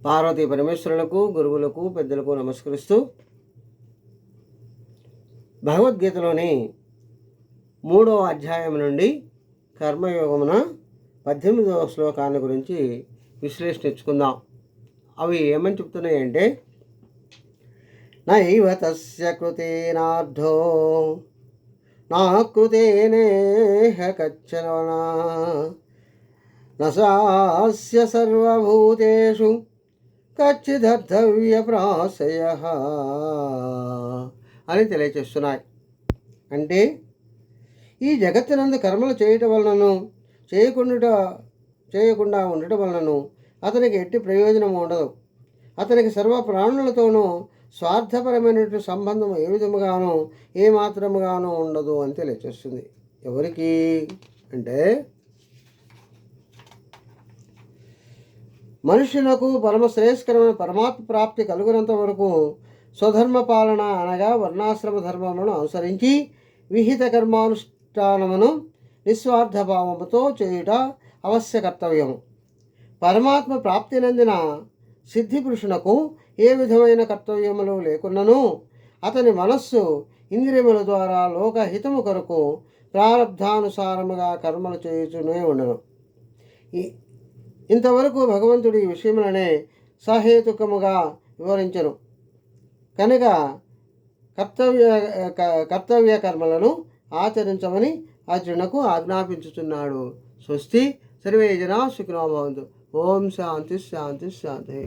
పార్వతీ పరమేశ్వరులకు, గురువులకు, పెద్దలకు నమస్కరిస్తూ భగవద్గీతలోని 3వ అధ్యాయం నుండి కర్మయోగమున 18వ శ్లోకాన్ని గురించి విశ్లేషణ ఇచ్చుకుందాం. అవి ఏమని చెప్తున్నాయంటే, నైవ తస్య కృతేనార్థో నా కృతేనేహ కచ్చన నసాస్య సర్వభూతేషు కచ్చిదర్థవ్య ప్రాశయః అని తెలియచేస్తున్నాయి. అంటే ఈ జగత్తునందు కర్మలు చేయటం వలనను చేయకుండా ఉండటం వలనను అతనికి ఎట్టి ప్రయోజనం ఉండదు. అతనికి సర్వ ప్రాణులతోనూ స్వార్థపరమైనటువంటి సంబంధం ఏ విధముగానూ ఏమాత్రముగానూ ఉండదు అని తెలియచేస్తుంది. ఎవరికి అంటే మనుషులకు పరమశ్రేయస్కరమైన పరమాత్మ ప్రాప్తి కలుగునంత వరకు స్వధర్మ పాలన అనగా వర్ణాశ్రమ ధర్మములను అనుసరించి విహిత కర్మానుష్ఠానమును నిస్వార్థ భావముతో చేయుట అవశ్య కర్తవ్యము. పరమాత్మ ప్రాప్తి నందిన సిద్ధి పురుషునకు ఏ విధమైన కర్తవ్యములు లేకున్నను అతని మనస్సు ఇంద్రియముల ద్వారా లోకహితము కొరకు ప్రారబ్ధానుసారముగా కర్మలు చేయుచునే ఉండను. ఇంతవరకు భగవంతుడి ఈ విషయములనే సహేతుకముగా వివరించను కనుక కర్తవ్య కర్మలను ఆచరించమని అర్జునకు ఆజ్ఞాపించుచున్నాడు. స్వస్తి. సర్వే జనా సుఖినో భవంతు. ఓం శాంతి శాంతి శాంతి.